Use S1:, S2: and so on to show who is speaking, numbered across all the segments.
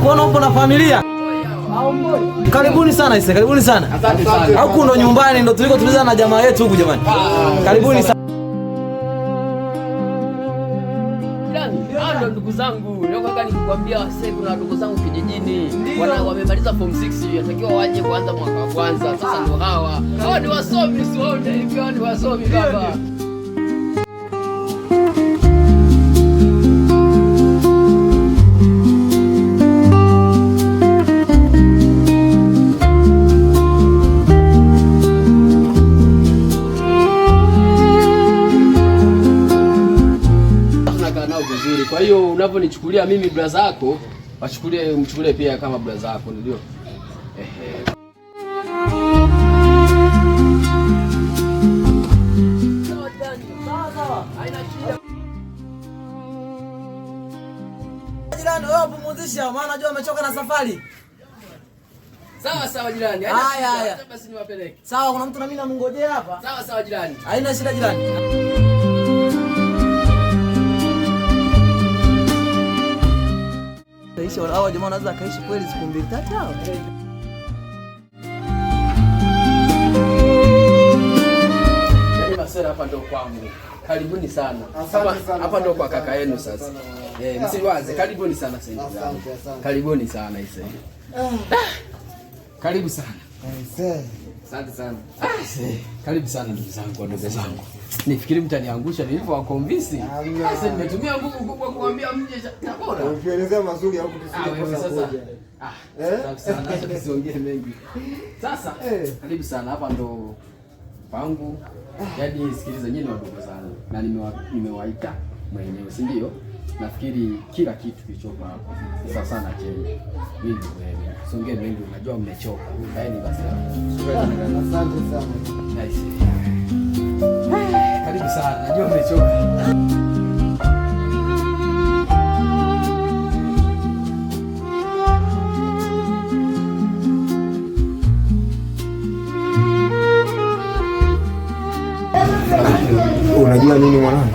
S1: kuona upo na familia. Karibuni sana ise, karibuni sana.
S2: Asante sana.
S1: Huku ndo nyumbani, ndo tuliko tuliza na jamaa yetu huku jamani. Karibuni sana.
S2: Ndo ndugu zangu, leo kaka nikikwambia sasa kuna ndugu zangu kijijini wamemaliza form 6, watakiwa waje kuanza mwaka wa kwanza. Sasa ndo hawa ni wasomi, si wao ni wasomi baba. Kwa hiyo unaponichukulia mimi brother yako, mchukulie pia kama brother yako, ndio.
S1: Jirani, wewe pumzisha maana najua umechoka na safari.
S2: Sawa jirani.
S1: Haya.
S2: Basi niwapeleke.
S1: Sawa, kuna mtu na mimi namngojea hapa.
S2: Sawa jirani.
S1: Haina shida jirani. Hawa jamaa wanaweza kaishi kweli siku 2-3 hao.
S2: Masera hapa ndo kwangu. Karibuni sana. Hapa ndo kwa kaka yenu sasa. Msiwaze, karibuni sana sasa. Karibuni sana ise. Karibu sana. Asante sana. Karibu sana ndugu zangu. Nifikiri mtaniangusha nilipowakonvinsi. Sasa nimetumia nguvu kubwa kuambia mje Tabora.
S3: Ukielezea mazuri au kutusikia
S2: sasa. Sana acha tusiongee mengi. Sasa karibu sana hapa ndo pangu. Yaani sikiliza nyinyi wadogo zangu na nimewaita mwenyewe, si ndio? Nafikiri kila kitu kilichopo hapa sasa sana cheni. Mimi wewe. Songee mengi, unajua mmechoka. Kaeni basi.
S3: Asante sana.
S2: Nice. Karibu sana. Najua mmechoka.
S3: Unajua nini mwanangu?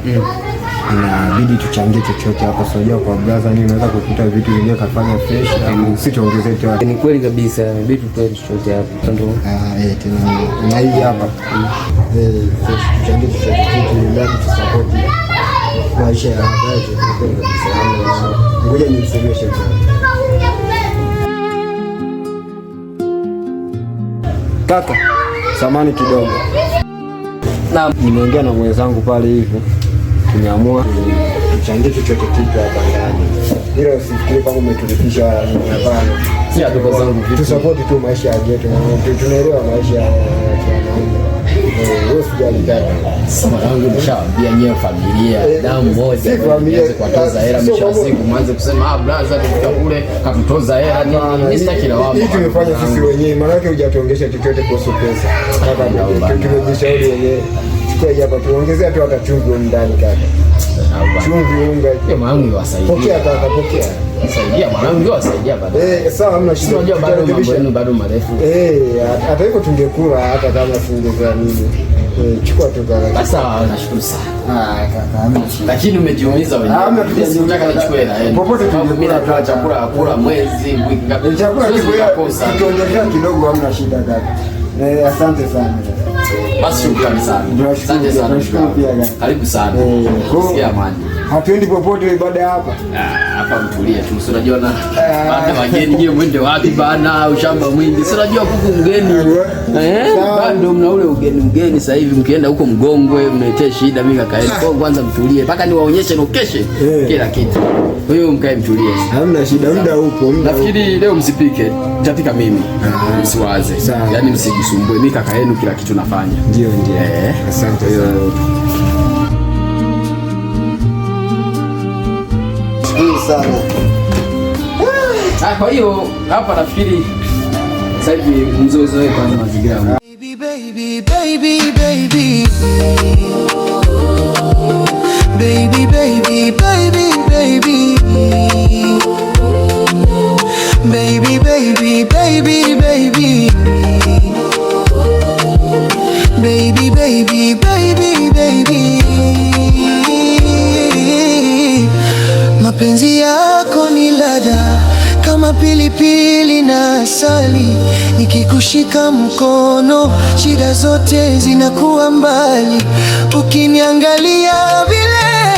S3: Inabidi tuchangie chochote hapa, sio kwa brother nini, unaweza kukuta vitu vingine kafanya fresh au usituongezee tu.
S4: Ni kweli kabisa, inabidi tutoe chochote hapa. Ndio.
S3: Tena na hii hapa. Tuchangie chochote kitu ili tusupport maisha ya wazazi. Ni kweli kabisa. Ngoja nisemeshe kaka, samani kidogo.
S4: Naam,
S3: nimeongea na mwenzangu pale hivi. Tumeamua tuchangie chochote kitu hapa ndani. Ila usifikiri kama umetulifisha hapana.
S2: Si ndugu zangu vipi?
S3: Tusupport tu maisha ya yetu. Tunaelewa maisha ya wanaume. Wewe usijali kaka.
S2: Sasa yangu nishaambia nyewe familia damu moja. Nianze kutoza hela mwisho wa siku mwanze kusema brother tukakule katutoza hela ni sitaki na wao.
S3: Hii tumefanya sisi wenyewe. Maana yake hujatuongesha chochote kuhusu pesa. Kaka tumejishauri wenyewe. Kwa hapa tuongezea tu hata chumvi ndani kaka. Chumvi unga.
S2: Kwa mwanangu wasaidia.
S3: Pokea kaka, pokea.
S2: Saidia mwanangu ndio wasaidia baadaye.
S3: Sawa hamna shida.
S2: Unajua bado mambo yenu bado marefu.
S3: Hata hivyo tungekula hata kama singekuwa nini. Chukua tu kaka.
S2: Sawa, nashukuru sana.
S3: Kaka hamna shida.
S2: Lakini umejiumiza wewe.
S3: Hamna
S2: tunataka nichukue hela yenu.
S3: Popote
S2: mimi natoa chakula kula mwezi wiki ngapi.
S3: Chakula kidogo kidogo hamna shida kaka. Asante sana.
S2: Basi shukrani sana. Asante sana. Karibu sana. Sikia amani.
S3: Hatuendi popote baada hapa.
S2: Hapa mtulie tu. Si unajua na baada wageni nyewe mwende wapi bana, ushamba mwingi. Si unajua kuku mgeni. Bado mna ule mgeni sasa hivi mkienda huko Mgongwe mnaetea shida mimi kaka yenu. Kwa kwanza mtulie mpaka niwaonyeshe location kila kitu. Kwa hiyo mkae mtulie.
S3: Hamna shida, muda upo.
S2: Nafikiri leo msipike. Nitapika mimi. Msiwaze. Yaani msijisumbue. Mimi kaka yenu kila kitu nafanya.
S3: Ndio. Asante sana.
S2: Kwa hiyo hapa nafikiri sasa hivi mzoezoe kwanza mazingira.
S5: Baby baby baby baby baby baby baby baby baby baby baby baby baby baby baby baby mapenzi yako ni ladha kama kama pilipili na asali, nikikushika mkono shida zote zinakuwa mbali. Ukiniangalia vile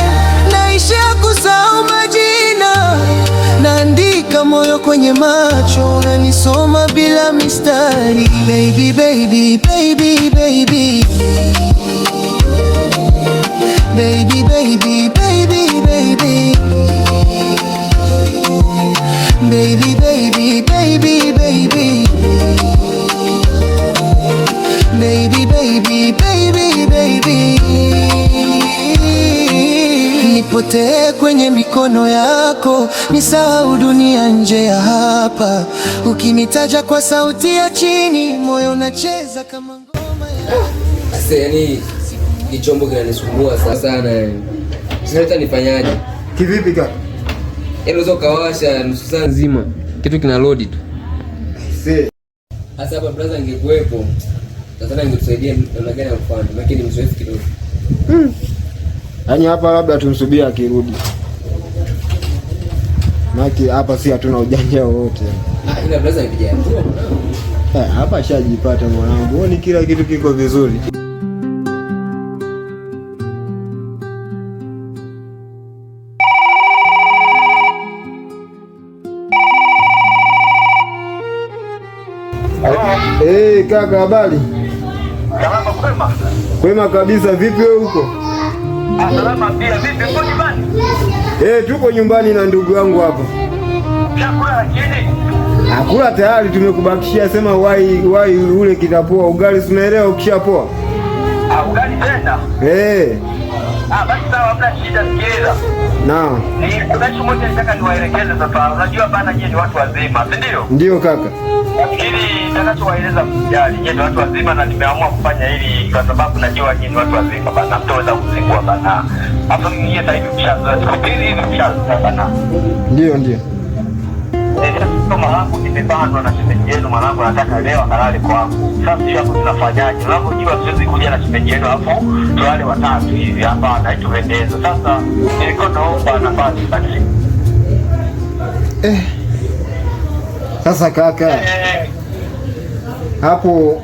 S5: naisha kusahau majina, naandika moyo kwenye macho, unanisoma bila mistari. Baby, baby, baby, baby. Baby, baby, baby, baby. Baby, baby, baby, baby. Baby, baby, baby, baby. Nipotee kwenye mikono yako, nisahau dunia nje ya hapa. Ukinitaja kwa sauti ya chini, moyo unacheza kama ngoma ya...
S4: Sasa yani ni chombo kinanisumbua sana. Sasa nifanyaje?
S3: Kivipi kaka?
S4: Unaweza kawasha nusu saa nzima kitu kina load tu. Sasa hapa brother ingekuepo, sasa ningekusaidia namna gani ya kufanya? Lakini ni mzoefu kidogo.
S3: Yaani hapa labda tumsubiri akirudi. Maki hapa si hatuna ujanja wote.
S4: Ila brother ingejaa.
S3: Hapa shajipata mwanangu. Huoni kila kitu kiko vizuri. Kaka, habari?
S6: Salama kwema?
S3: Kwema kabisa, vipi wewe huko?
S6: Salama pia, vipi uko nyumbani?
S3: Tuko nyumbani na ndugu yangu hapa.
S6: Chakula lakini?
S3: Hakula tayari, tumekubakishia, sema wai ule kitapoa, ugali unaelewa ukishapoa.
S6: Ugali tena?
S3: Basi
S6: sawa, hamna shida, sikiliza.
S3: Naam.
S6: Kuna kitu moja nataka niwaelekeze sasa. Unajua bana, nyinyi ni watu wazima, si ndio?
S3: Ndio kaka.
S6: Nafikiri nitakachowaeleza mjali, nyinyi ni watu wazima na nimeamua kufanya hili kwa sababu najua nyinyi ni watu wazima bana, mtaweza kuzingua bana. Hapo nyinyi sasa hivi mshazoea, sikupili hivi mshazoea bana.
S3: Ndio.
S6: Kama hapo nimebanwa na shemeji yenu, mwanangu anataka leo akalale kwangu. Sasa hiyo hapo tunafanyaje? Unapojua siwezi kuja na shemeji yenu hapo tulale watatu hivi hapa na itupendeze. Sasa nilikuwa naomba nafasi basi.
S3: Sasa kaka. Hapo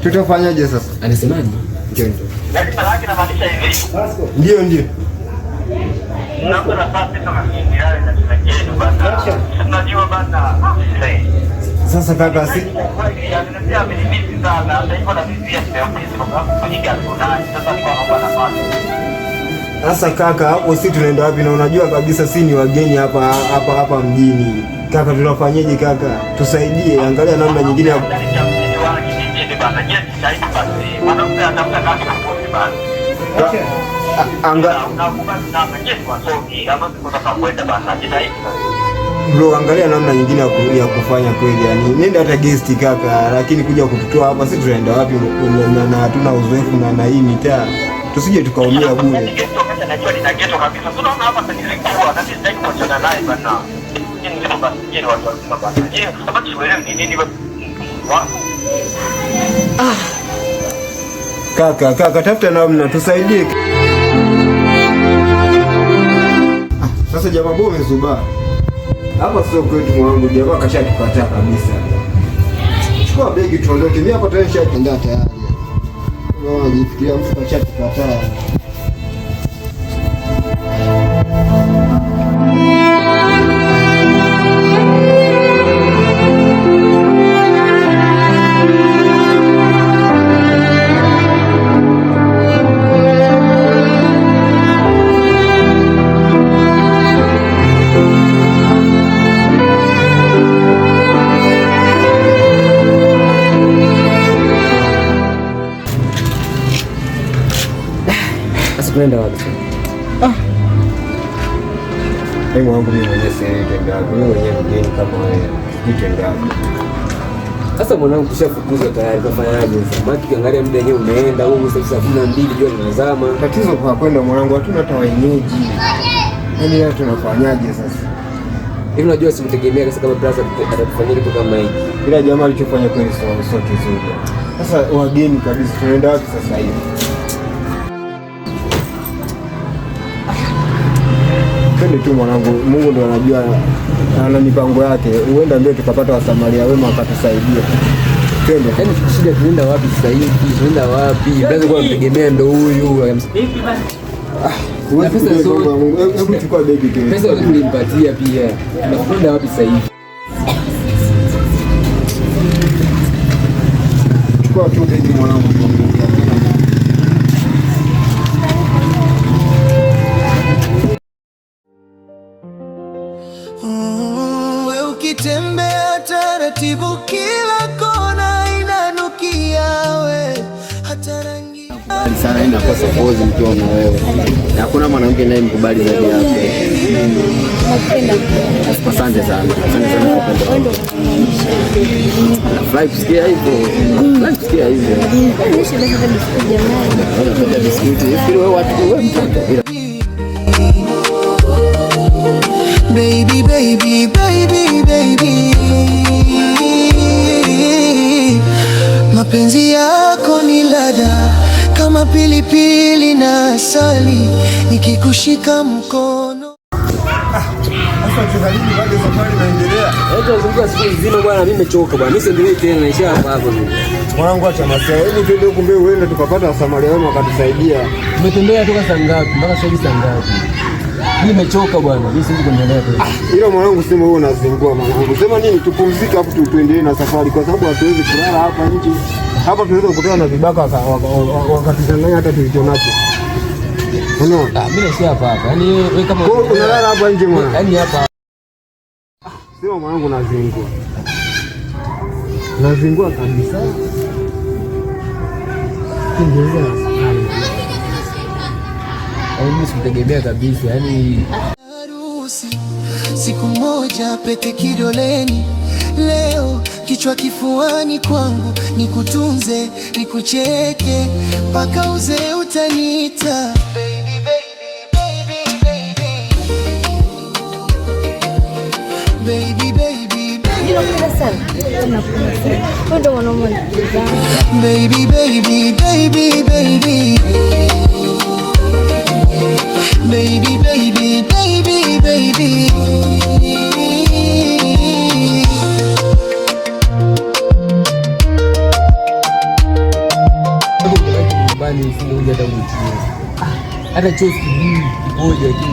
S3: tutafanyaje sasa?
S4: Anasemaje?
S3: Njoo.
S6: Lakini namaanisha hivi.
S3: Ndio.
S6: Naomba nafasi kama hii nilale na shemeji yenu bana. Unajua bana.
S3: Sasa kaka Sasa kaka, hapo si tunaenda wapi? Na unajua kabisa si ni wageni hapa mjini. Kaka, tunafanyaje kaka? Tusaidie, angalia namna nyingine ya bro, angalia namna nyingine ya kufanya kweli. Yani nenda hata guest kaka, lakini kuja kututoa hapa, si tunaenda wapi? Na hatuna uzoefu na hii mitaa, tusije tukaumia bure. Kaka, tafuta namna tusaidie. Sasa jamaa bora umezuba. Hapa sio kwetu mwanangu, jamaa kashatukataa kabisa. Chukua begi tuondoke. Mimi hapa tayari nishaenda tayari. Unaona, jifikiria mtu kashatukataa.
S4: Tunaenda wapi?
S3: Mimi wangu mimi mwenyewe siende hapo. Mimi mwenyewe mgeni kama wewe. Nitende hapo.
S4: Sasa mwanangu tushafukuzwa tayari, tufanyaje sasa? Maki kiangalia muda wenyewe umeenda, huko sasa 12 jua linazama.
S3: Tatizo kwa kwenda mwanangu, hatuna hata wenyeji. Yaani leo tunafanyaje sasa?
S4: Hivi unajua simtegemea sasa kama brother atatufanyia kitu kama hiki.
S3: Ila jamaa alichofanya kweli sio kizuri. Sasa wageni kabisa, tunaenda wapi sasa hivi? twende tu mwanangu, Mungu ndo anajua ana mipango yake. Huenda ndio tukapata wasamaria wema wakatusaidia. Twende.
S4: Yaani shida tunaenda wapi sasa hivi? Tunaenda wapi? Basi kwa kutegemea ndo huyu.
S3: Pesa zote. Hebu chukua begi tu.
S4: Pesa ulinipatia pia. Tunakwenda wapi sasa hivi?
S3: Chukua tu begi mwanangu.
S5: Ukitembea taratibu kila kona inanukia we hata rangi
S2: sana inakosa pozi mkiwa na wewe. Na hakuna mwanamke naye mkubali zaidi yako. Asante sana. Asante sana kwa upendo. Nafurahi kusikia hivyo. Nafurahi kusikia hivyo. Unapenda biskuti. Hivi wewe watu wewe mtoto.
S5: Baby, baby, baby, baby, mapenzi yako ni ladha kama pilipili na asali, nikikushika mkono.
S3: Sasa tunalini bado safari inaendelea.
S4: Tunazunguka siku nzima bwana, mimi nimechoka bwana. Mimi siendelee tena naisha hapo mimi.
S3: Mwanangu acha masaa. Hebu twende huko mbele uende tukapata wasamaria wema wakatusaidia.
S4: Tumetembea toka saa ngapi mpaka sasa hivi saa ngapi? Mimi nimechoka bwana. Mimi siwezi kuendelea tena.
S3: Ila mwanangu sema wewe unazingua mwanangu. Sema nini tupumzike hapo tuendelee na safari kwa sababu hatuwezi kulala hapa nje. Hapa tunaweza kukutana na vibaka wakatudanganya hata tulichonacho. Unaona?
S4: Mimi naishi hapa. Yaani wewe kama
S3: unalala hapa nje mwana.
S4: Yaani hapa.
S3: Sema mwanangu nazingua. Nazingua kabisa. Kindeza safari.
S4: Mimi sikutegemea kabisa. Yaani
S5: harusi siku moja pete kidoleni, leo kichwa kifuani kwangu, nikutunze nikucheke mpaka uzee utaniita baby, baby, baby, baby, baby, baby, baby, baby, baby. Baby, baby, baby, baby.
S4: nyumbani sikuja hata kuchua. Hata choo kimoja tu.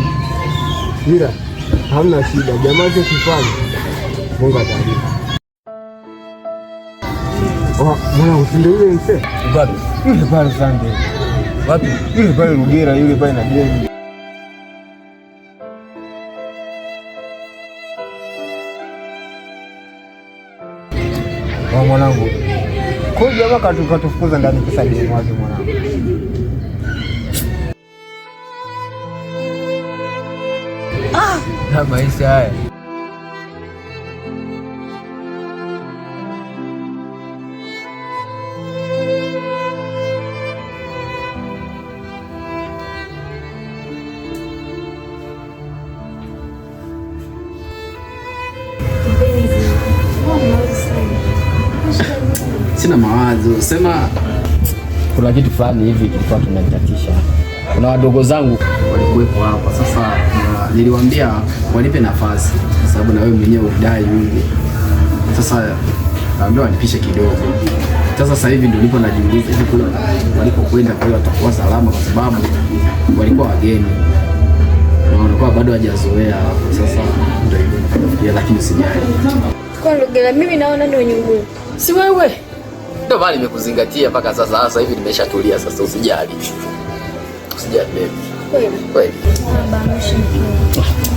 S3: Ila hamna shida. Jamaa cha kifanya. Mungu atabariki. Mwana usinde yule mse.
S4: Wapi?
S3: Yule pale Sande.
S4: Wapi?
S3: Yule pale Rugera, yule pale na deni. Mwanangu. Kwa jamaa katufukuza ndani pesa deni wake mwanangu.
S4: Na maisha haya.
S2: Sina mawazo, sema kuna kitu fulani hivi kilikuwa kinanitatisha. Kuna wadogo zangu walikuwepo hapa. Sasa niliwaambia wanipe nafasi kwa sababu na wewe mwenyewe udai yule. Sasa naambia wanipishe kidogo. Sasa hivi ndio nipo najiuliza hivi kule walipokwenda kwa watakuwa salama kwa sababu walikuwa wageni. Na walikuwa bado hawajazoea. Sasa ndio hivyo. Lakini usijali.
S7: Kwa Rugera mimi naona ndio nyungu.
S2: Si wewe. Ndio bali nimekuzingatia mpaka sasa. Sasa hivi nimeshatulia sasa, usijali. Usijali baby.
S7: Kweli.
S2: Kweli.
S7: Baba mshini.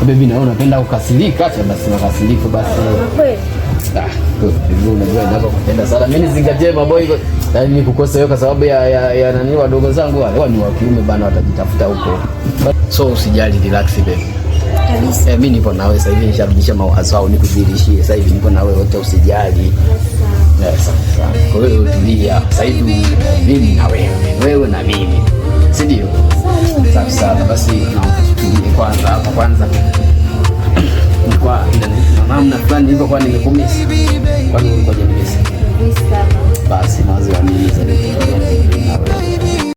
S2: Baby naona unapenda kukasirika, acha basi makasiriko basi.
S7: Kweli.
S2: Ndio unajua ninapokupenda sana. Mimi nizingatie mambo hivyo. Yaani nikukosa wewe kwa sababu ya nani wadogo zangu wale. Wao ni wa kiume bana, watajitafuta huko. So usijali, relax baby.
S7: Kabisa.
S2: Mimi nipo nawe sasa hivi, nisharudisha mawazo au nikudhirishie. Sasa hivi nipo nawe wote, usijali. Sawa. Kwa hiyo tulia. Sasa hivi mimi na wewe na mimi. Si ndio? Sawa sana. Basi naomba tutulie kwanza hapa kwanza. Kwa namna fulani hivyo kwa nimekumisi. Kwa nini ulikuwa hujamisi? Basi mawazo ya mimi sasa.